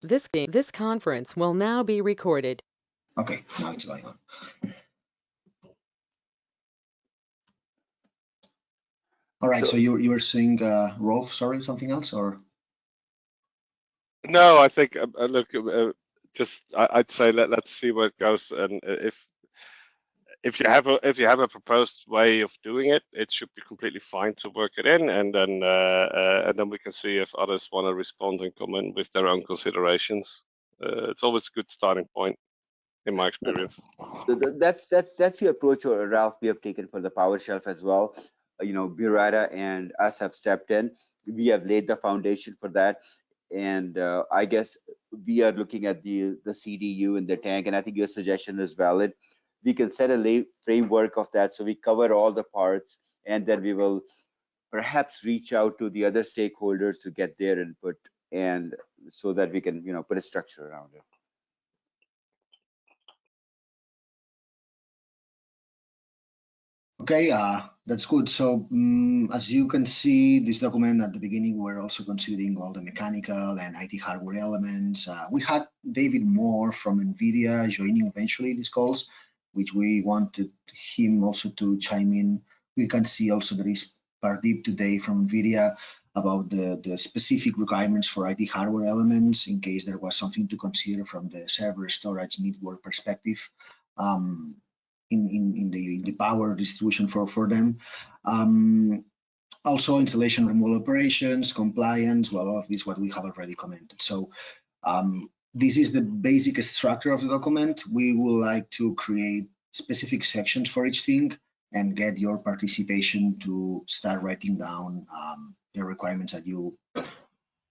This conference will now be recorded. Okay, now it's going on. All right, so you were saying, Rolf, sorry, something else, or? No, I think look, just I'd say let's see where it goes, and if you have a proposed way of doing it, it should be completely fine to work it in, and then we can see if others want to respond and come in with their own considerations. It's always a good starting point, in my experience. That's the approach, or Ralph, we have taken for the PowerShelf as well. Birata and us have stepped in. We have laid the foundation for that, and I guess we are looking at the CDU and the tank, and I think your suggestion is valid. We can set a framework of that, so we cover all the parts, and then we will perhaps reach out to the other stakeholders to get their input, and so that we can put a structure around it. Okay, that's good. So as you can see, this document at the beginning, we're also considering all the mechanical and IT hardware elements. We had David Moore from NVIDIA joining eventually these calls, which we wanted him also to chime in. We can see also there is Pardeep today from NVIDIA about the specific requirements for IT hardware elements in case there was something to consider from the server storage network perspective. In the power distribution for them. Also installation removal operations, compliance, well, all of this what we have already commented. So this is the basic structure of the document. We would like to create specific sections for each thing and get your participation to start writing down the requirements that you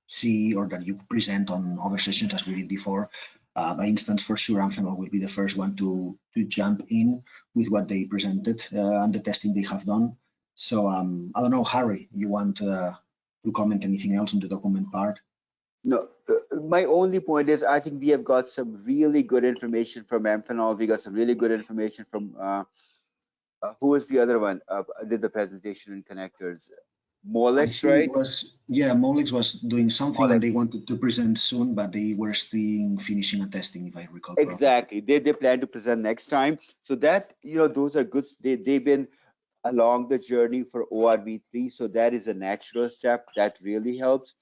see or that you present on other sessions as we did before. By instance, for sure, Amphenol will be the first one to jump in with what they presented and the testing they have done. So I don't know, Harry, you want to comment anything else on the document part? No, my only point is I think we have got some really good information from Amphenol. We got some really good information from who was the other one? Did the presentation in connectors? Molex, right? Molex was doing something and they Molex. wanted to present soon, but they were still finishing a testing, if I recall correctly. Exactly. They plan to present next time. So that, those are good. They've been along the journey for ORV3. So that is a natural step that really helps.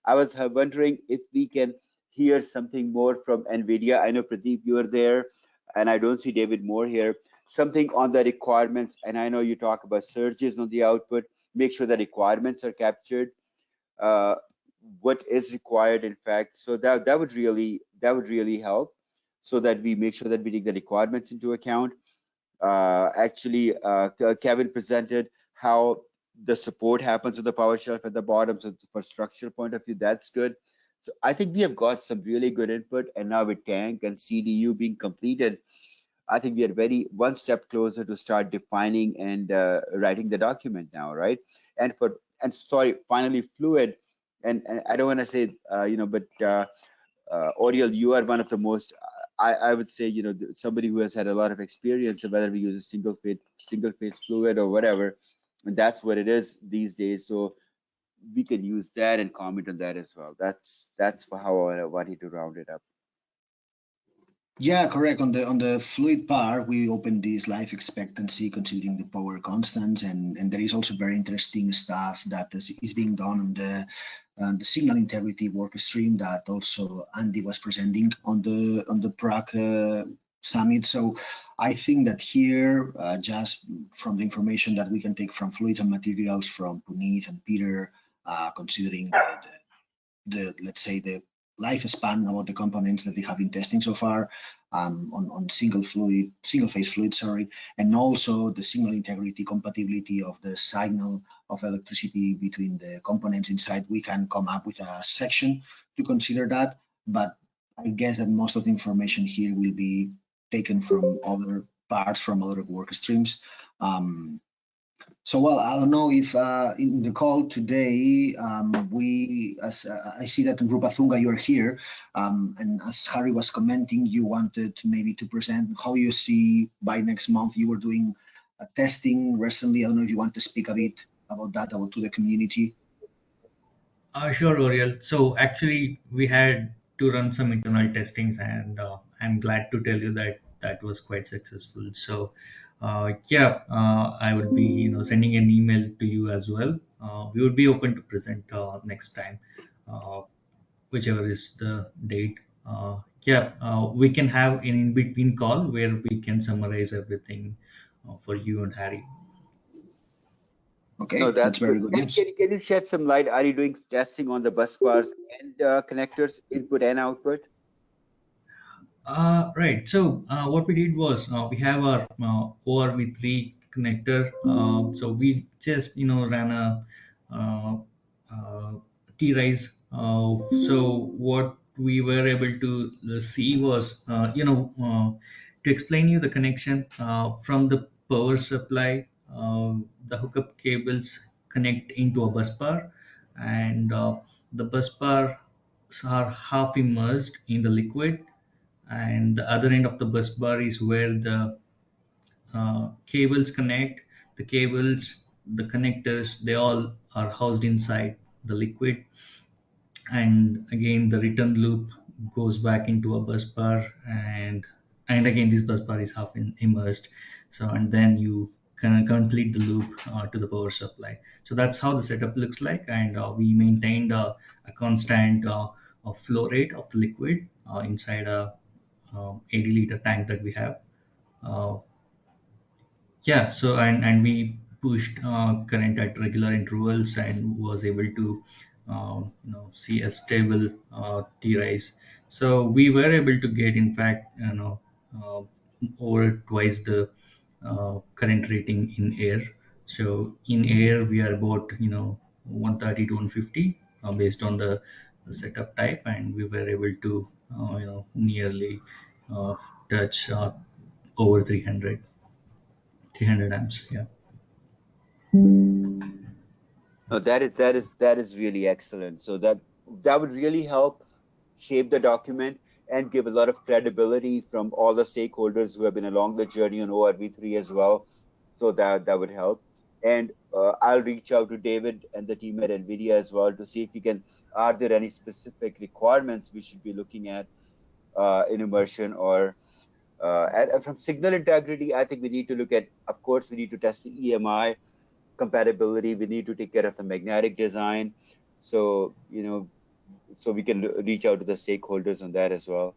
I was wondering if we can hear something more from NVIDIA. I know, Pradeep, you are there, and I don't see David Moore here. Something on the requirements, and I know you talk about surges on the output. Make sure the requirements are captured. What is required, in fact. So that would really help, so that we make sure that we take the requirements into account. Actually, Kevin presented how the support happens on the PowerShelf at the bottom. So for structural point of view, that's good. So I think we have got some really good input, and now with Tank and CDU being completed, I think we are one step closer to start defining and writing the document now, right? And sorry, finally, Fluid, and I don't want to say, but Oriel, you are one of the most, I would say, somebody who has had a lot of experience of whether we use a single phase fluid or whatever, and that's what it is these days. So we can use that and comment on that as well. That's how I wanted to round it up. Yeah, correct. On the fluid part, we opened this life expectancy considering the power constants, and there is also very interesting stuff that is being done on the signal integrity work stream that also Andy was presenting on the Prague summit. So I think that here, just from the information that we can take from fluids and materials from Puneet and Peter, considering the let's say the lifespan about the components that they have been testing so far on single phase fluid, sorry, and also the signal integrity compatibility of the signal of electricity between the components inside. We can come up with a section to consider that, but I guess that most of the information here will be taken from other parts, from other work streams. So, well, I don't know if in the call today, as I see that in Rupathunga, you're here, and as Harry was commenting, you wanted maybe to present how you see by next month. You were doing testing recently. I don't know if you want to speak a bit about that, about to the community. Sure, Oriel. So actually, we had to run some internal testings, and I'm glad to tell you that that was quite successful. So yeah, I would be sending an email to you as well. We would be open to present next time, uh, whichever is the date. Yeah, we can have an in between call where we can summarize everything for you and Harry. No, Okay, that's that's good. very good And news. can you shed some light? Are you doing testing on the bus bars and connectors, input and output? Right. So what we did was we have our ORV3 connector. So we just ran a uh, uh, T-Rise. So what we were able to see was to explain you the connection from the power supply. The hookup cables connect into a bus bar, and the bus bars are half immersed in the liquid, and the other end of the bus bar is where the cables connect. The cables, the connectors, they all are housed inside the liquid, and again the return loop goes back into a bus bar, and again this bus bar is immersed. So and then you can complete the loop to the power supply. So that's how the setup looks like, and we maintained a constant flow rate of the liquid inside a 80-liter tank that we have. Uh, yeah, so and we pushed current at regular intervals and was able to see a stable T rise. So we were able to get, in fact, uh, over twice the current rating in air. So in air we are about 130 to 150 based on the setup type, and we were able to nearly uh, touch over 300 amps. Yeah. No, that is really excellent. So that would really help shape the document and give a lot of credibility from all the stakeholders who have been along the journey on ORV3 as well. So that would help. And I'll reach out to David and the team at NVIDIA as well to see if we can, are there any specific requirements we should be looking at in immersion, or from signal integrity, I think we need to look at, of course, we need to test the EMI compatibility. We need to take care of the magnetic design. So, so we can reach out to the stakeholders on that as well.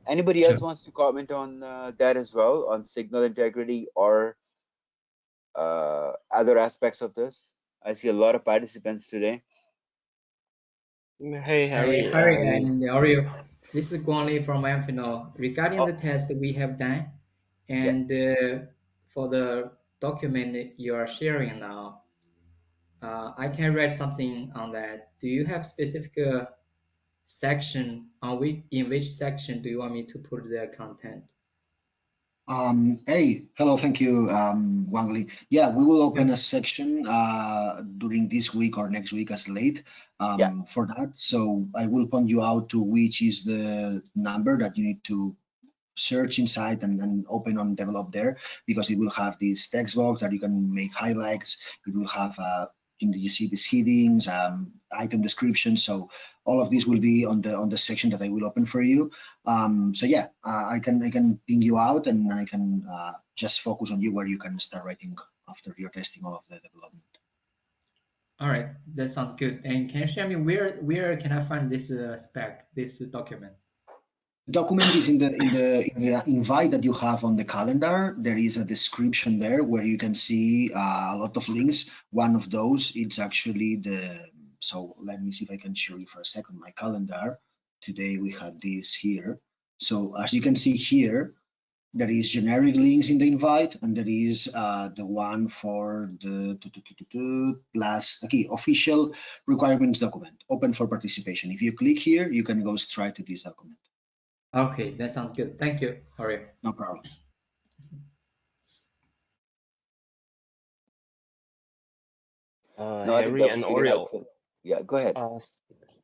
Anybody else Sure. wants to comment on that as well, on signal integrity or other aspects of this? I see a lot of participants today. Hey Hi, Harry, Harry, and how are you? This is Guanli from Amphenol. Regarding the Oh, test that we have done, yeah. and for the document that you are sharing now, I can write something on that. Do you have specific section on in which section do you want me to put the content? Hey, hello, thank you, Wang Li. Yeah, we will open Yeah. a section during this week or next week as late Yeah. for that. So I will point you out to which is the number that you need to search inside and open on develop there, because it will have this text box that you can make highlights. It will have you see these headings, item description. So all of this will be on the section that I will open for you. So yeah, I can ping you out, and I can just focus on you where you can start writing after you're testing all of the development. All right, that sounds good. And can you share me where can I find this spec, this document? Document is in the invite that you have on the calendar. There is a description there where you can see a lot of links. One of those, it's actually so let me see if I can show you for a second my calendar. Today we have this here. So as you can see here, there is generic links in the invite, and there is the one for the last okay, official requirements document, open for participation. If you click here, you can go straight to this document. Okay, that sounds good. Thank you, Harry. No problem. No, I think Harry that and was really Oriel. helpful. Yeah, go ahead.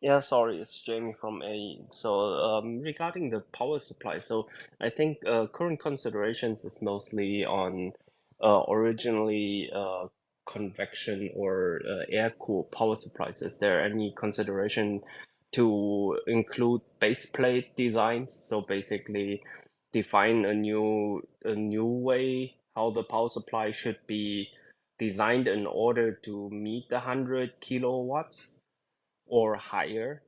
Yeah, sorry, it's Jamie from A. So, regarding the power supply, so I think current considerations is mostly on originally convection or air-cooled power supplies. Is there any consideration to include base plate designs. So basically define a new way how the power supply should be designed in order to meet the 100 kilowatts or higher.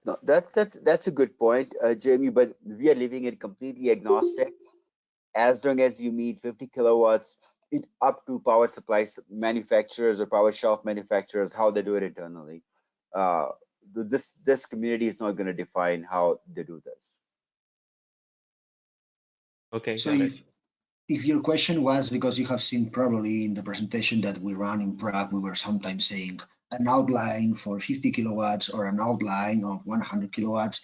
No, that's a good point, Jamie. But we are leaving it completely agnostic. As long as you meet 50 kilowatts, it up to power supplies manufacturers or power shelf manufacturers how they do it internally. Uh, this community is not going to define how they do this. Okay, So got it. if your question was because you have seen probably in the presentation that we ran in Prague, we were sometimes saying an outline for 50 kilowatts or an outline of 100 kilowatts.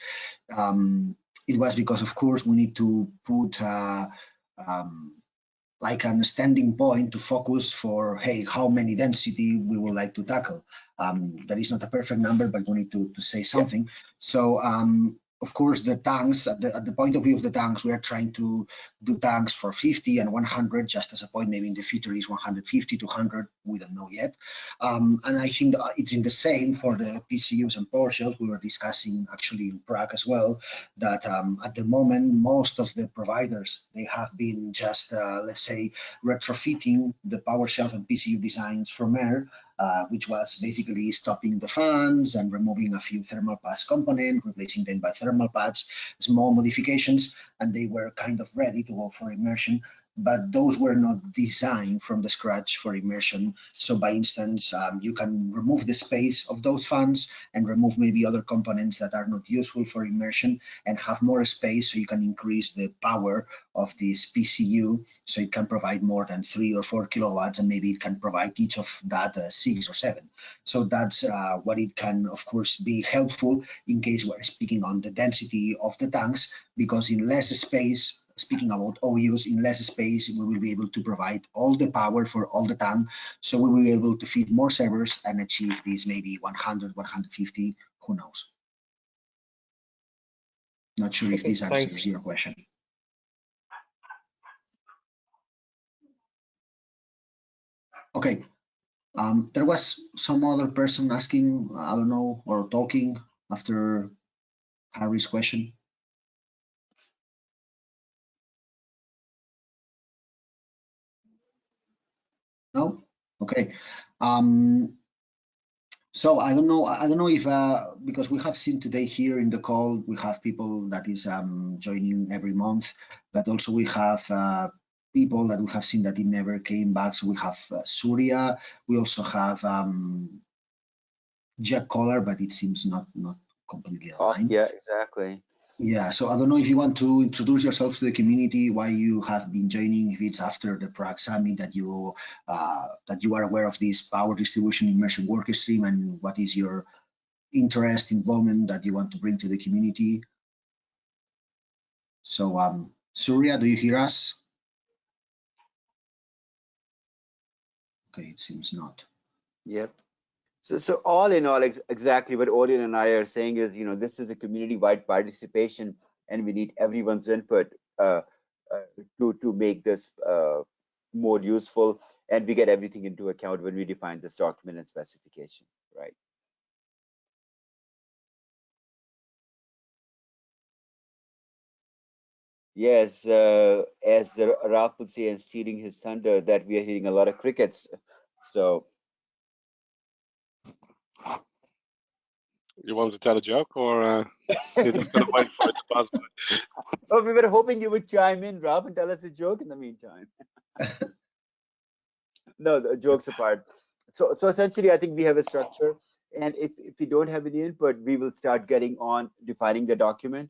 It was because, of course, we need to put um, like a standing point to focus for, hey, how many density we would like to tackle. That is not a perfect number, but we need to say something. Yeah. So of course, the tanks, at the point of view of the tanks, we are trying to do tanks for 50 and 100, just as a point. Maybe in the future is 150 to 100. We don't know yet. And I think that it's in the same for the PCUs and PowerShells. We were discussing actually in Prague as well, that at the moment, most of the providers, they have been just, let's say, retrofitting the PowerShelf and PCU designs from Air, which was basically stopping the fans and removing a few thermal pads components, replacing them by thermal pads, small modifications, and they were kind of ready to go for immersion. But those were not designed from the scratch for immersion. So by instance, you can remove the space of those fans and remove maybe other components that are not useful for immersion and have more space, so you can increase the power of this PCU, so it can provide more than 3 or 4 kilowatts, and maybe it can provide each of that 6 or 7. So that's what it can, of course, be helpful in case we're speaking on the density of the tanks, because in less space, speaking about OUs, in less space, we will be able to provide all the power for all the time. So we will be able to feed more servers and achieve these maybe 100, 150, who knows. Not sure if this answers your question. Okay. There was some other person asking, I don't know, or talking after Harry's question. No? Okay. So I don't know if because we have seen today here in the call, we have people that is joining every month, but also we have people that we have seen that it never came back. So we have Surya. We also have Jack Collar, but it seems not completely aligned. Yeah, exactly. Yeah, so I don't know if you want to introduce yourself to the community, why you have been joining, if it's after the Prague Summit that you are aware of this power distribution immersion work stream, and what is your interest, involvement that you want to bring to the community. So Surya, do you hear us? Okay, it seems not. Yep. So all in all, exactly what Orion and I are saying is, this is a community-wide participation, and we need everyone's input to make this more useful, and we get everything into account when we define this document and specification, right? Yes, as Ralph would say, and stealing his thunder, that we are hitting a lot of crickets. So. You want to tell a joke, or you're just going to wait for it to pass by? Oh, we were hoping you would chime in, Ralph, and tell us a joke in the meantime. No, the jokes apart. So essentially, I think we have a structure, and if we don't have any input, we will start getting on defining the document.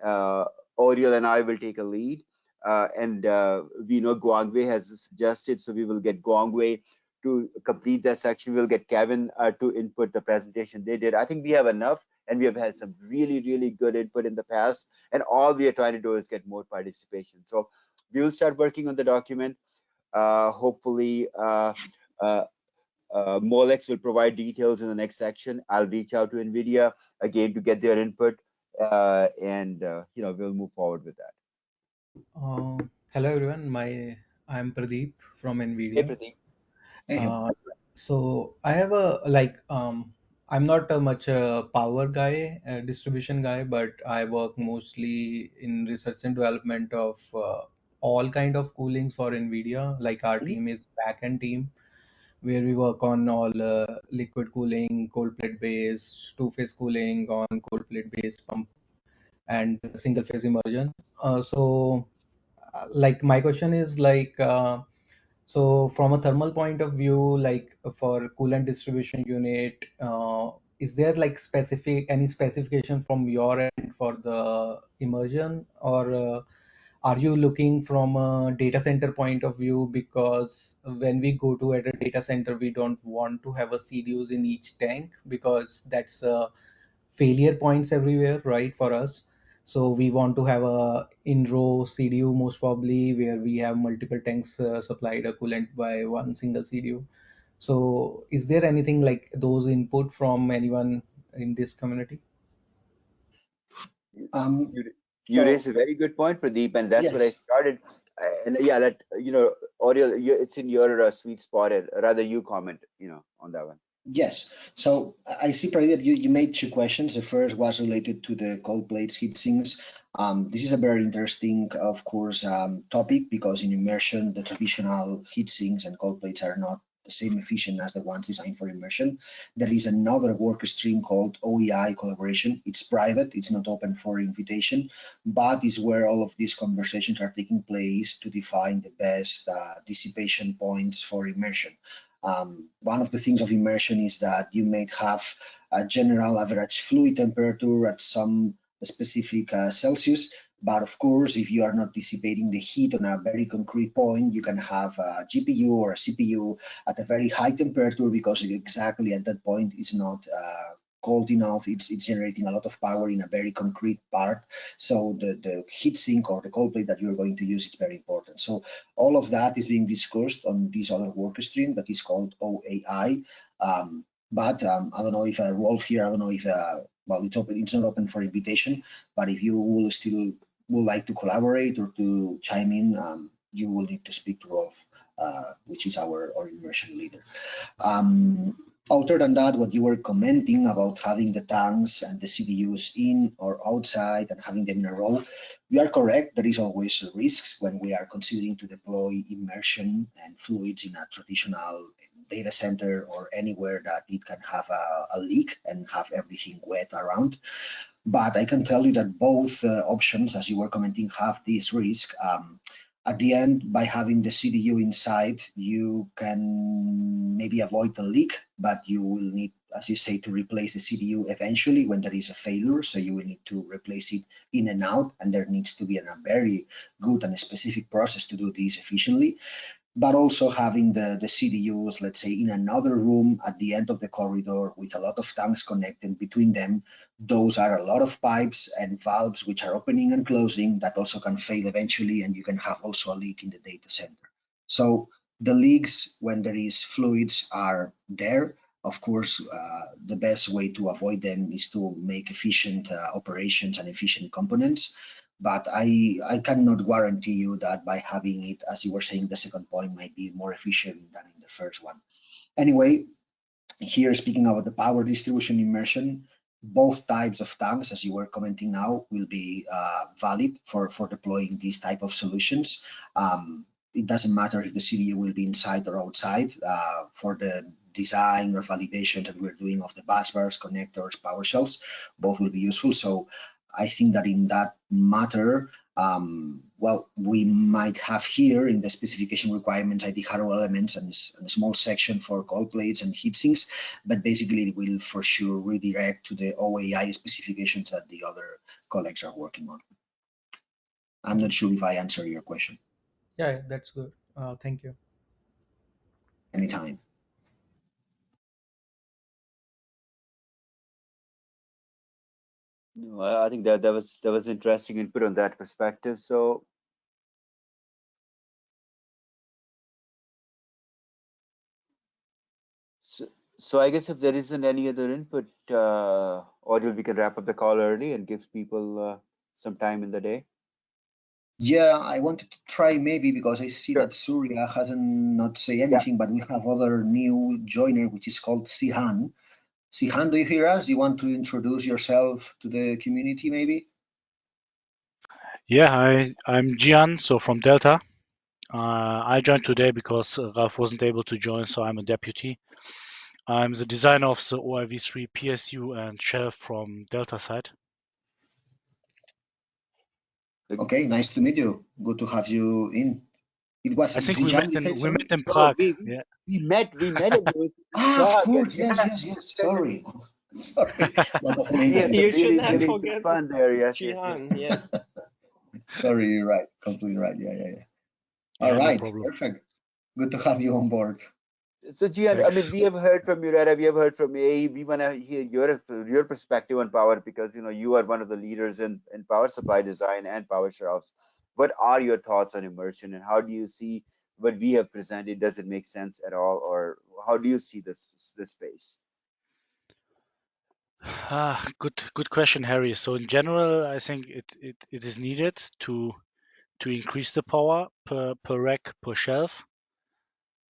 Oriel and I will take a lead, and we know Guangwei has suggested, so we will get Guangwei to complete that section. We'll get Kevin to input the presentation they did. I think we have enough, and we have had some really, really good input in the past, and all we are trying to do is get more participation. So we will start working on the document. Hopefully, Molex will provide details in the next section. I'll reach out to NVIDIA again to get their input, and we'll move forward with that. Hello everyone, I'm Pradeep from Hey, NVIDIA. Pradeep. Hey. So I have a I'm not a much a power guy, a distribution guy, but I work mostly in research and development of all kind of coolings for NVIDIA. Like our Mhm. team is backend team where we work on all liquid cooling, cold plate based, two-phase cooling on cold plate based pump and single phase immersion. Like my question is like, so from a thermal point of view, like for coolant distribution unit, is there like any specification from your end for the immersion, or are you looking from a data center point of view? Because when we go to at a data center, we don't want to have a CDUs in each tank because that's failure points everywhere, right, for us. So we want to have a in-row CDU most probably where we have multiple tanks supplied a coolant by one single CDU. So is there anything like those input from anyone in this community? Um, You you so raised a very good point, Pradeep, and that's what I yes, started. And yeah, let Oriel, it's in your sweet spot. Rather, you comment, on that one. yes. So I see, Pradeep, that you made two questions. The first was related to the cold plates heat sinks. This is a very interesting, of course, topic because in immersion, the traditional heat sinks and cold plates are not the same efficient as the ones designed for immersion. There is another work stream called OEI collaboration. It's private, it's not open for invitation, but is where all of these conversations are taking place to define the best dissipation points for immersion. One of the things of immersion is that you may have a general average fluid temperature at some specific Celsius, but of course, if you are not dissipating the heat on a very concrete point, you can have a GPU or a CPU at a very high temperature because exactly at that point it's not cold enough. It's generating a lot of power in a very concrete part. So the heat sink or the cold plate that you're going to use is very important. So all of that is being discussed on this other work stream that is called OAI. But I don't know if Rolf here, I don't know if, well, it's open, it's not open for invitation, but if you will still would like to collaborate or to chime in, you will need to speak to Rolf, which is our immersion leader. Other than that, what you were commenting about having the tanks and the CDUs in or outside and having them in a row, you are correct. There is always risks when we are considering to deploy immersion and fluids in a traditional data center or anywhere that it can have a leak and have everything wet around. But I can tell you that both options, as you were commenting, have this risk. At the end, by having the CDU inside, you can maybe avoid the leak, but you will need, as you say, to replace the CDU eventually when there is a failure. So you will need to replace it in and out, and there needs to be a very good and specific process to do this efficiently. But also having the CDUs, let's say, in another room at the end of the corridor with a lot of tanks connected between them. Those are a lot of pipes and valves which are opening and closing that also can fail eventually, and you can have also a leak in the data center. So the leaks, when there is fluids, are there. Of course, the best way to avoid them is to make efficient operations and efficient components. But I cannot guarantee you that by having it, as you were saying, the second point might be more efficient than in the first one. Anyway, here speaking about the power distribution immersion, both types of tanks, as you were commenting now, will be valid for deploying these type of solutions. It doesn't matter if the CDU will be inside or outside. For the design or validation that we're doing of the bus bars, connectors, power shelves, both will be useful. So I think that in that matter, well, we might have here in the specification requirements ID hardware elements and a small section for cold plates and heat sinks, but basically it will for sure redirect to the OAI specifications that the other colleagues are working on. I'm not sure if I answered your question. Yeah, that's good. Thank you. Anytime. No, I think that was interesting input on that perspective. So So I guess if there isn't any other input, Audrey, we can wrap up the call early and gives people some time in the day. Yeah, I wanted to try maybe because I see Sure. that Surya hasn't not say Yeah. anything, but we have other new joiner, which is called Sihan. Sihan, do you hear us? Do you want to introduce yourself to the community, maybe? Yeah, I'm Gian, so from Delta. I joined today because Ralph wasn't able to join, so I'm a deputy. I'm the designer of the OIV3 PSU and shelf from Delta side. Okay, nice to meet you. Good to have you in. It was I think we met Zijan, you said, in sorry? Prague. we Yeah. we met in those Of Prague, course, and yeah, yes. Sorry. Sorry. Lot of we names had mixed some up. You really shouldn't have really good forgotten fun there. Yes, yes, yes. Jihan. Yes. Sorry, you're right. Completely right. Yeah. All Yeah, no right, problem. perfect. Good to have you on board. So, Gian, I mean, Thanks. we have heard from you, Rara, we have heard from A. We want to hear your perspective on power because you are one of the leaders in power supply design and power shelves. What are your thoughts on immersion, and how do you see what we have presented? Does it make sense at all, or how do you see this space? Good question, Harry. So in general, I think it is needed to increase the power per rack per shelf,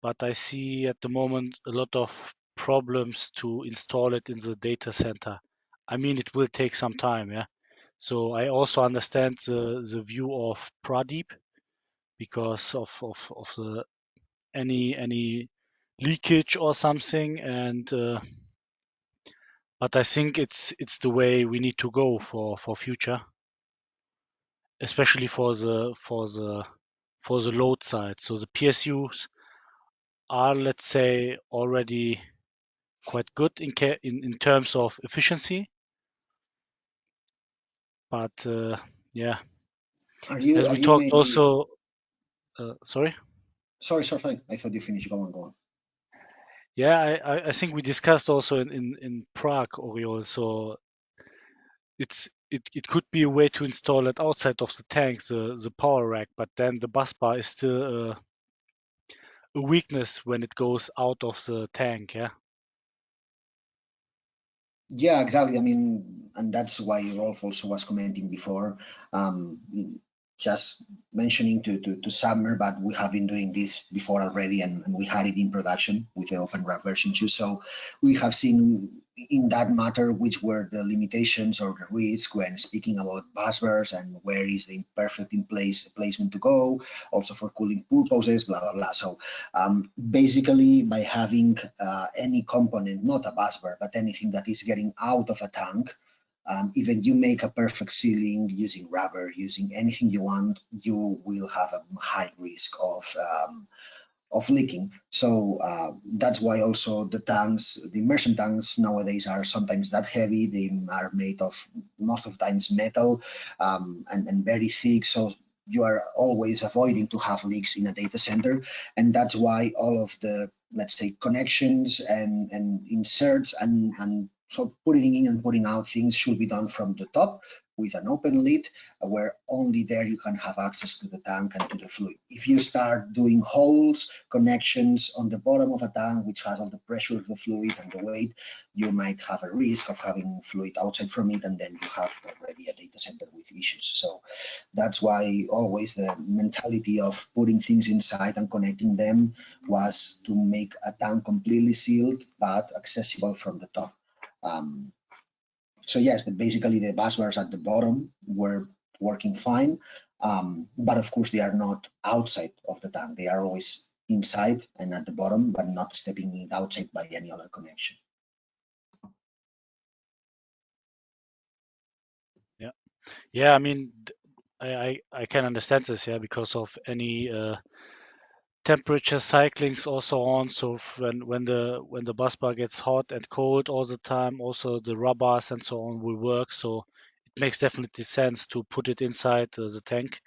but I see at the moment a lot of problems to install it in the data center. I mean, it will take some time, yeah. So I also understand the view of Pradeep because of the any leakage or something, and but I think it's the way we need to go for future, especially for the load side. So the PSUs are, let's say, already quite good in terms of efficiency, but yeah, Are as we you talked maybe? also, sorry. Sorry. I thought you finished. Go on. Yeah, I think we discussed also in Prague, Oriol. So it could be a way to install it outside of the tank, the power rack, but then the bus bar is still a weakness when it goes out of the tank. Yeah. Yeah, exactly. I mean, and that's why Rolf also was commenting before, just mentioning to Summer, but we have been doing this before already, and we had it in production with the Open Wrap version 2. So we have seen in that matter which were the limitations or the risk when speaking about busbars and where is the perfect placement to go, also for cooling purposes, blah blah blah. So basically, by having any component, not a busbar, but anything that is getting out of a tank, even you make a perfect sealing using rubber, using anything you want, you will have a high risk of leaking. So that's why also the tanks, the immersion tanks nowadays are sometimes that heavy. They are made of most of the times metal and very thick. So you are always avoiding to have leaks in a data center. And that's why all of the, let's say, connections and inserts and so putting in and putting out things should be done from the top with an open lid where only there you can have access to the tank and to the fluid. If you start doing holes, connections on the bottom of a tank, which has all the pressure of the fluid and the weight, you might have a risk of having fluid outside from it, and then you have already a data center with issues. So that's why always the mentality of putting things inside and connecting them was to make a tank completely sealed but accessible from the top. So yes, basically the busbars at the bottom were working fine, but of course they are not outside of the tank. They are always inside and at the bottom, but not stepping it outside by any other connection. Yeah. I mean, I can understand this, yeah, because of any temperature cyclings also on. So when the bus bar gets hot and cold all the time, also the rubbers and so on will work. So it makes definitely sense to put it inside the tank.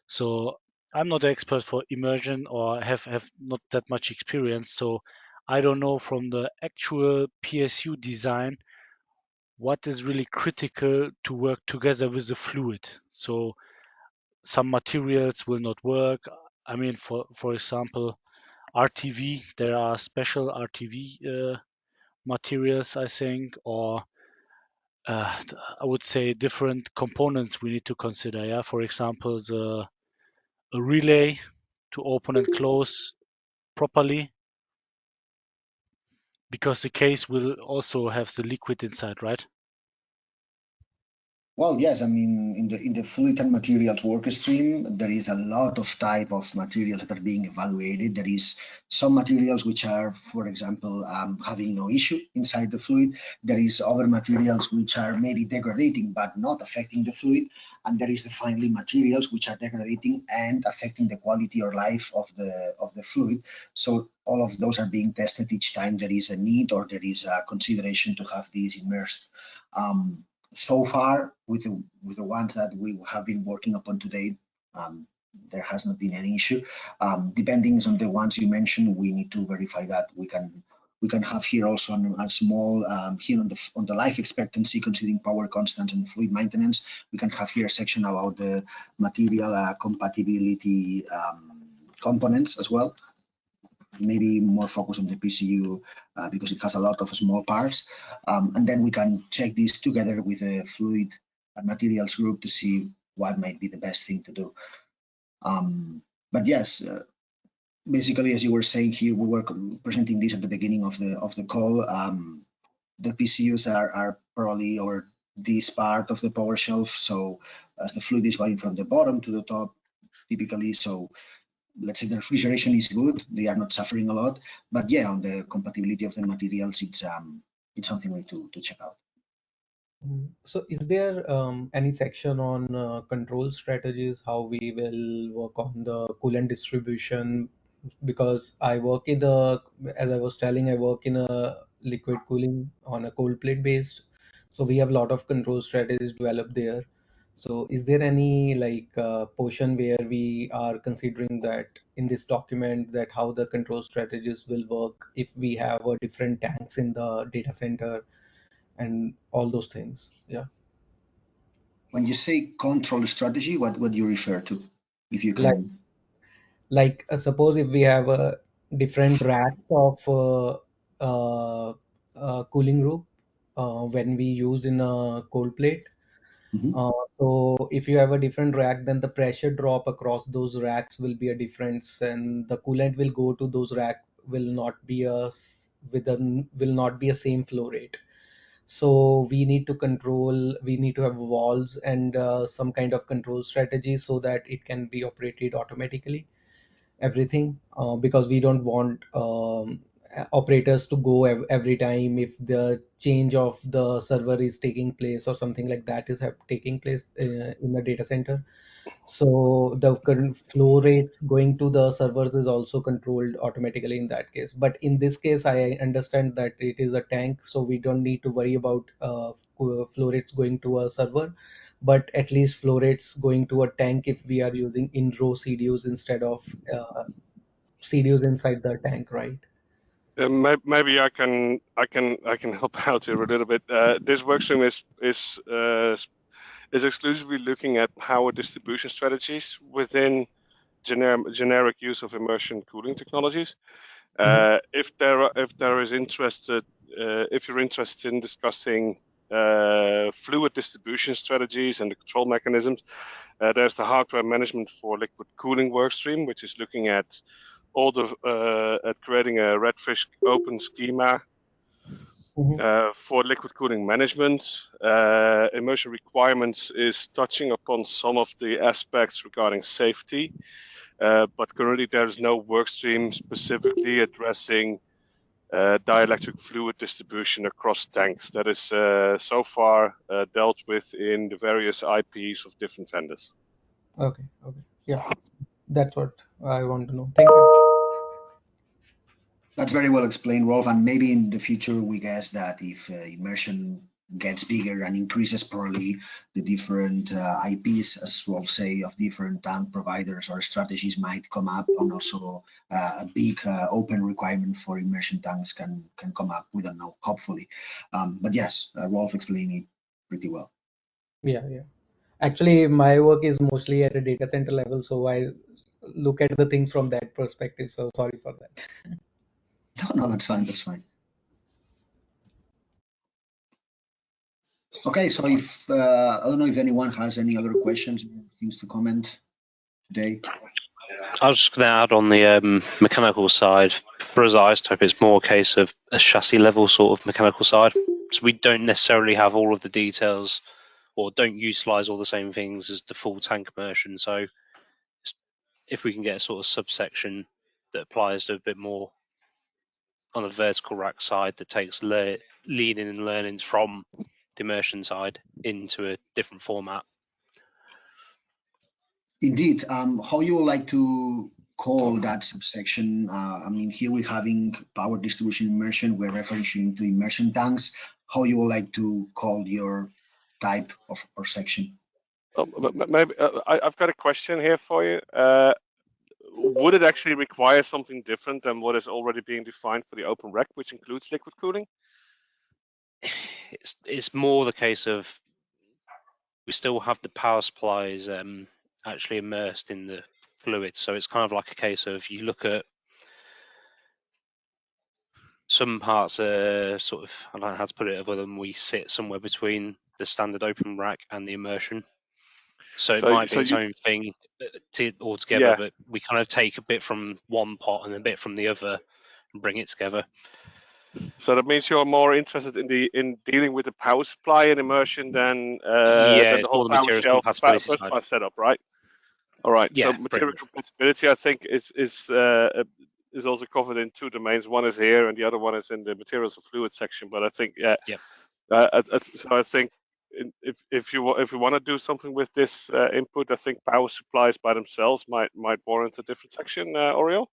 So I'm not an expert for immersion or have not that much experience. So I don't know from the actual PSU design what is really critical to work together with the fluid. So some materials will not work. I mean, for example, RTV, there are special RTV materials, I think, or I would say different components we need to consider. Yeah, for example, a relay to open and close properly. because the case will also have the liquid inside, right? Well, yes, I mean, in the fluid and materials work stream, there is a lot of type of materials that are being evaluated. There is some materials which are, for example, having no issue inside the fluid. There is other materials which are maybe degrading but not affecting the fluid, and there is the finally materials which are degrading and affecting the quality or life of the fluid. So all of those are being tested each time there is a need or there is a consideration to have these immersed. So far, with the ones that we have been working upon today, there has not been any issue. Depending on the ones you mentioned, we need to verify that we can have here also a small here on the life expectancy, considering power constants and fluid maintenance. We can have here a section about the material compatibility components as well. Maybe more focus on the PCU because it has a lot of small parts. And then we can check these together with the fluid and materials group to see what might be the best thing to do. But yes, basically, as you were saying here, we were presenting this at the beginning of the call. The PCUs are probably over this part of the power shelf. So as the fluid is going from the bottom to the top, typically, so let's say the refrigeration is good, they are not suffering a lot, but yeah, on the compatibility of the materials, it's something we need to check out. So is there any section on control strategies, how we will work on the coolant distribution? Because I work in the, as I was telling, I work in a liquid cooling on a cold plate based. So we have a lot of control strategies developed there. So is there any like portion where we are considering that in this document that how the control strategies will work if we have different tanks in the data center and all those things? Yeah. When you say control strategy, what do you refer to? If you Like can. suppose if we have different racks of cooling group when we use in a cold plate. Mhm. So if you have a different rack, then the pressure drop across those racks will be a difference, and the coolant will go to those rack will not be will not be a same flow rate. So we need to control, we need to have valves and some kind of control strategy so that it can be operated automatically, everything, because we don't want operators to go every time if the change of the server is taking place or something like that is taking place in the data center. So the current flow rates going to the servers is also controlled automatically in that case. But in this case, I understand that it is a tank, so we don't need to worry about flow rates going to a server, but at least flow rates going to a tank if we are using in-row CDUs instead of CDUs inside the tank, right? Maybe I can help out here a little bit. This workstream is exclusively looking at power distribution strategies within generic use of immersion cooling technologies. If there is interested, if you're interested in discussing fluid distribution strategies and the control mechanisms, there's the hardware management for liquid cooling workstream, which is looking at all the at creating a redfish open schema for liquid cooling management. Immersion requirements is touching upon some of the aspects regarding safety, but currently there is no workstream specifically addressing dielectric fluid distribution across tanks. That is so far dealt with in the various IPs of different vendors. Okay, okay. Yeah, that's what I want to know. Thank you. That's very well explained, Rolf. And maybe in the future, we guess that if immersion gets bigger and increases, probably the different IPs, as Rolf say, of different tank providers or strategies might come up, and also a big open requirement for immersion tanks can come up. We don't know, hopefully. But yes, Rolf explained it pretty well. Yeah, yeah. Actually, my work is mostly at a data center level, so I look at the things from that perspective. So sorry for that. No, that's fine. That's fine. Okay, so if I don't know if anyone has any other questions, things to comment today. I was just going to add on the mechanical side. For us at Isotope, it's more a case of a chassis level sort of mechanical side. So we don't necessarily have all of the details or don't utilize all the same things as the full tank immersion. So if we can get a sort of subsection that applies to a bit more on the vertical rack side that takes leading and learnings from the immersion side into a different format. Indeed. How you would like to call that subsection? I mean, here we're having power distribution immersion. We're referencing to immersion tanks. How you would like to call your type of or section? Maybe I've got a question here for you. Would it actually require something different than what is already being defined for the open rack, which includes liquid cooling? It's more the case of we still have the power supplies actually immersed in the fluid, so it's kind of like a case of you look at some parts are sort of, I don't know how to put it other than we sit somewhere between the standard open rack and the immersion. So it might be its own thing altogether, Yeah. but we kind of take a bit from one pot and a bit from the other and bring it together. So that means you're more interested in dealing with the power supply and immersion than yeah, the whole power shelf bus setup, right? All right. Yeah, so material compatibility, I think, is also covered in two domains. One is here, and the other one is in the materials and fluid section. But I think, so I think if you want to do something with this input, I think power supplies by themselves might warrant a different section. Oriol?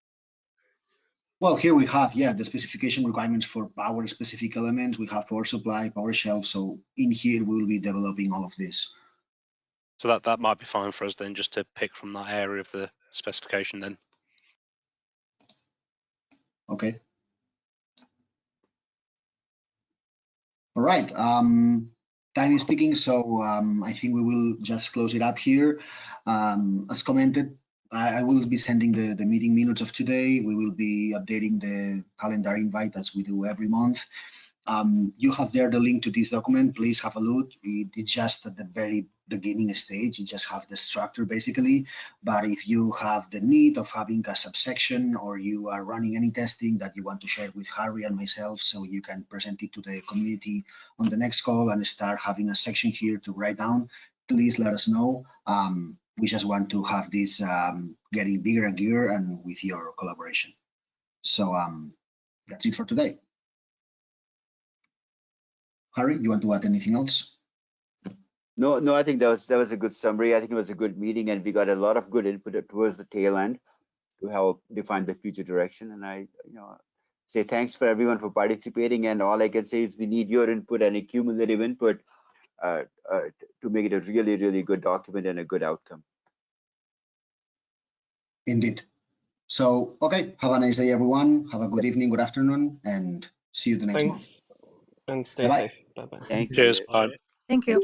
Well, here we have, the specification requirements for power specific elements. We have power supply, power shelf. So in here, we will be developing all of this. So that might be fine for us then, just to pick from that area of the specification then. Okay. All right. Time is ticking, so I think we will just close it up here. As commented, I will be sending the meeting minutes of today. We will be updating the calendar invite as we do every month. You have there the link to this document. Please have a look. It's just at the very beginning stage. You just have the structure basically. But if you have the need of having a subsection or you are running any testing that you want to share with Harry and myself so you can present it to the community on the next call and start having a section here to write down, please let us know. We just want to have this getting bigger and bigger and with your collaboration. So that's it for today. Harry, you want to add anything else? No, I think that was a good summary. I think it was a good meeting, and we got a lot of good input towards the tail end to help define the future direction. And I, say thanks for everyone for participating. And all I can say is we need your input and a cumulative input to make it a really, really good document and a good outcome. Indeed. So, okay, have a nice day, everyone. Have a good evening, good afternoon, and see you the next month. And stay safe. Bye-bye. Thank you. Cheers. Bye. Thank you.